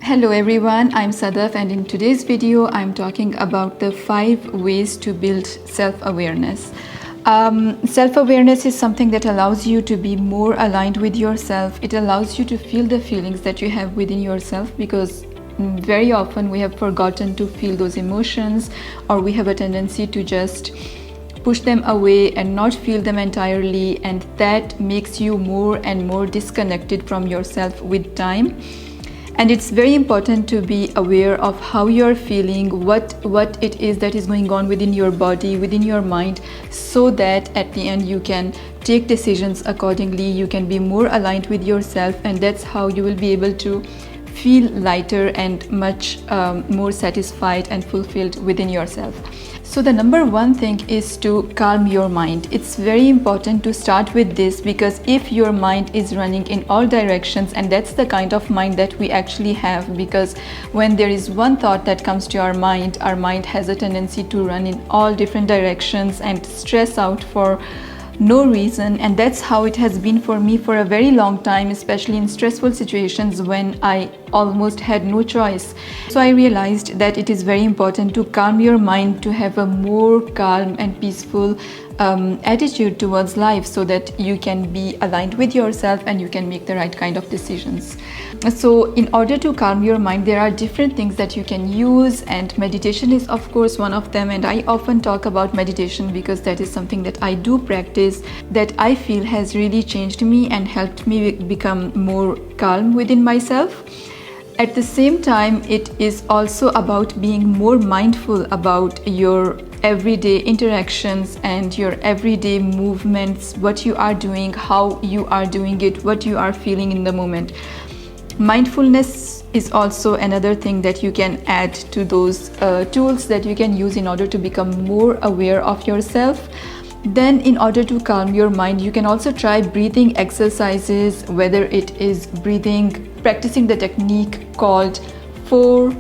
Hello everyone, I'm Sadaf, and in today's video I'm talking about the 5 ways to build self-awareness. Self-awareness is something that allows you to be more aligned with yourself. It allows you to feel the feelings that you have within yourself, because very often we have forgotten to feel those emotions, or we have a tendency to just push them away and not feel them entirely, and that makes you more and more disconnected from yourself with time. And it's very important to be aware of how you're feeling, what it is that is going on within your body, within your mind, so that at the end you can take decisions accordingly. You can be more aligned with yourself, and that's how you will be able to feel lighter and much more satisfied and fulfilled within yourself. So the number one thing is to calm your mind. It's very important to start with this, because if your mind is running in all directions, and that's the kind of mind that we actually have, because when there is one thought that comes to our mind has a tendency to run in all different directions and stress out for no reason. And that's how it has been for me for a very long time, especially in stressful situations when I almost had no choice. So I realized that it is very important to calm your mind, to have a more calm and peaceful attitude towards life, so that you can be aligned with yourself and you can make the right kind of decisions. So in order to calm your mind, there are different things that you can use, and meditation is of course one of them. And I often talk about meditation because that is something that I do practice, that I feel has really changed me and helped me become more calm within myself. At the same time, it is also about being more mindful about your everyday interactions and your everyday movements, what you are doing, how you are doing it, what you are feeling in the moment. Mindfulness is also another thing that you can add to those tools that you can use in order to become more aware of yourself. Then in order to calm your mind, you can also try breathing exercises, whether it is practicing the technique called 4,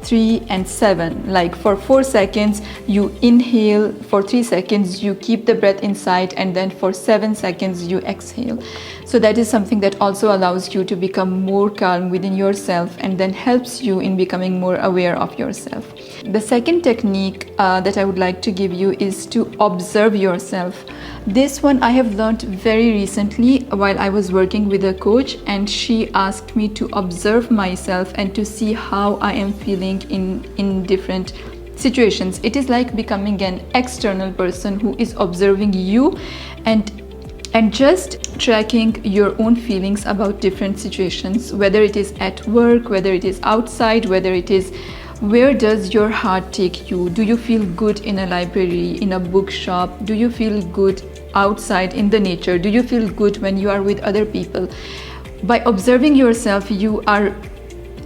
3 and 7. Like for 4 seconds you inhale, for 3 seconds you keep the breath inside, and then for 7 seconds you exhale. So that is something that also allows you to become more calm within yourself, and then helps you in becoming more aware of yourself. The second technique that I would like to give you is to observe yourself. This one I have learned very recently while I was working with a coach, and she asked me to observe myself and to see how I am feeling in different situations. It is like becoming an external person who is observing you and just tracking your own feelings about different situations, whether it is at work, whether it is outside, whether it is where does your heart take you. Do you feel good in a library, in a bookshop? Do you feel good outside in the nature? Do you feel good when you are with other people? By observing yourself, you are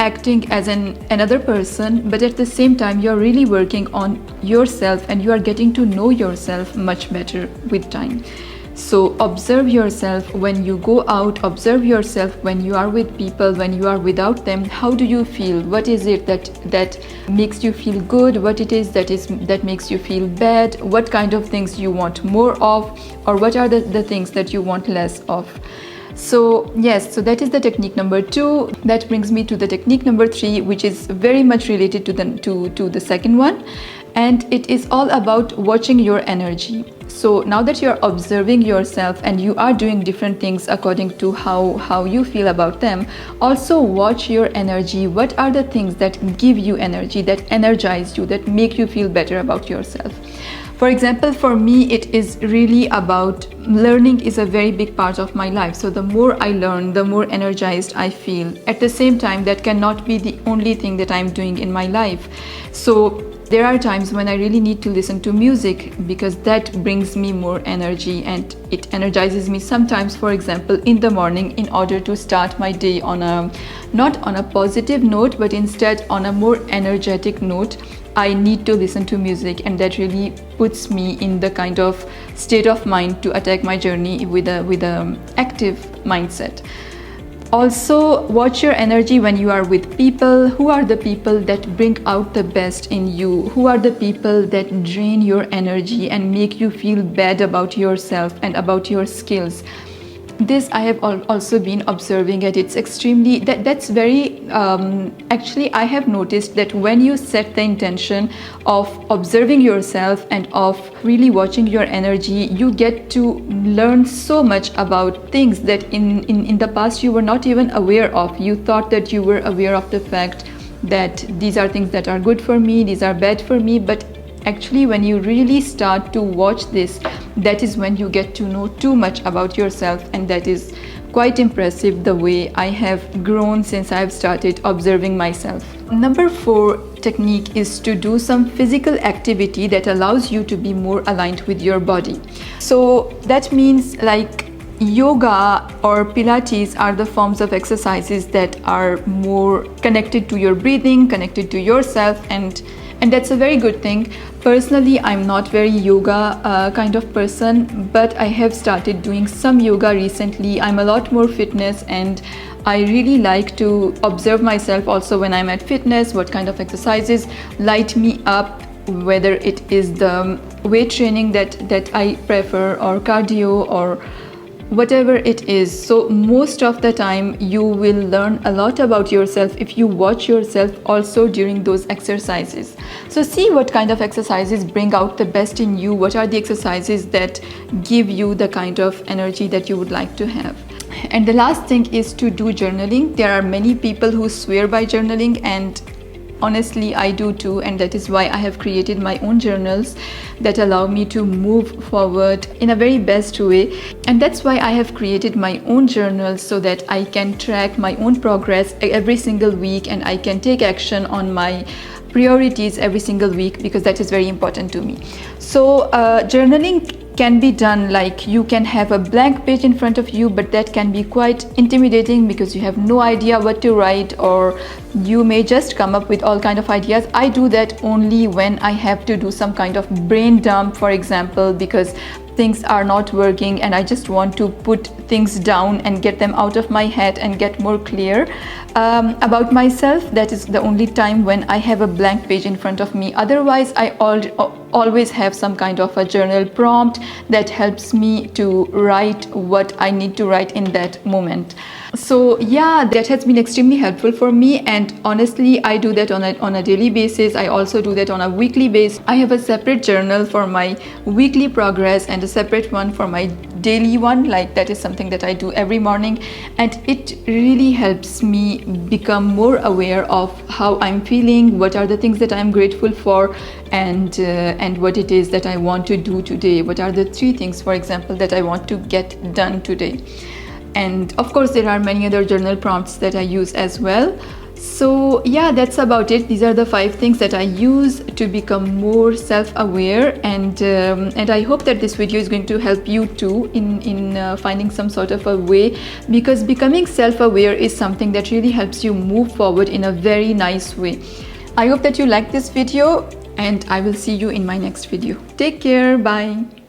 acting as another person, but at the same time you're really working on yourself, and you are getting to know yourself much better with time. So observe yourself when you go out, observe yourself when you are with people, when you are without them. How do you feel? What is it that makes you feel good? What it is that makes you feel bad? What kind of things you want more of, or what are the things that you want less of? So yes, so that is the technique number 2. That brings me to the technique number 3, which is very much related to the second one, and it is all about watching your energy. So now that you're observing yourself and you are doing different things according to how you feel about them, also watch your energy. What are the things that give you energy, that energize you, that make you feel better about yourself? For example, for me, it is really about learning is a very big part of my life. So the more I learn, the more energized I feel. At the same time, that cannot be the only thing that I'm doing in my life. So there are times when I really need to listen to music, because that brings me more energy and it energizes me sometimes, for example, in the morning, in order to start my day not on a positive note, but instead on a more energetic note. I need to listen to music, and that really puts me in the kind of state of mind to attack my journey with a active mindset. Also, watch your energy when you are with people. Who are the people that bring out the best in you? Who are the people that drain your energy and make you feel bad about yourself and about your skills? This I have also been observing, and it's extremely that's very actually I have noticed that when you set the intention of observing yourself and of really watching your energy, you get to learn so much about things that in the past you were not even aware of. You thought that you were aware of the fact that these are things that are good for me, these are bad for me, but actually when you really start to watch this, that is when you get to know too much about yourself, and that is quite impressive the way I have grown since I've started observing myself. Number 4 technique is to do some physical activity that allows you to be more aligned with your body. So that means like yoga or Pilates are the forms of exercises that are more connected to your breathing, connected to yourself, and that's a very good thing. Personally, I'm not very yoga kind of person, but I have started doing some yoga recently. I'm a lot more fitness, and I really like to observe myself also when I'm at fitness, what kind of exercises light me up, whether it is the weight training that I prefer, or cardio, or whatever it is. So most of the time you will learn a lot about yourself if you watch yourself also during those exercises. So see what kind of exercises bring out the best in you, what are the exercises that give you the kind of energy that you would like to have. And the last thing is to do journaling. There are many people who swear by journaling, and honestly I do too, and that is why I have created my own journals that allow me to move forward in a very best way. And that's why I have created my own journals, so that I can track my own progress every single week, and I can take action on my priorities every single week, because that is very important to me. So journaling can be done like you can have a blank page in front of you, but that can be quite intimidating because you have no idea what to write, or you may just come up with all kind of ideas. I do that only when I have to do some kind of brain dump, for example, because things are not working and I just want to put things down and get them out of my head and get more clear about myself. That is the only time when I have a blank page in front of me. Otherwise, I always have some kind of a journal prompt that helps me to write what I need to write in that moment. So yeah, that has been extremely helpful for me, and honestly I do that on a daily basis. I also do that on a weekly basis. I have a separate journal for my weekly progress and a separate one for my daily one. Like that is something that I do every morning, and it really helps me become more aware of how I'm feeling, what are the things that I'm grateful for, and what it is that I want to do today. What are the 3 things, for example, that I want to get done today. And of course there are many other journal prompts that I use as well. So yeah, that's about it. These are the 5 things that I use to become more self-aware, and I hope that this video is going to help you too in finding some sort of a way, because becoming self-aware is something that really helps you move forward in a very nice way. I hope that you like this video, and I will see you in my next video. Take care. Bye.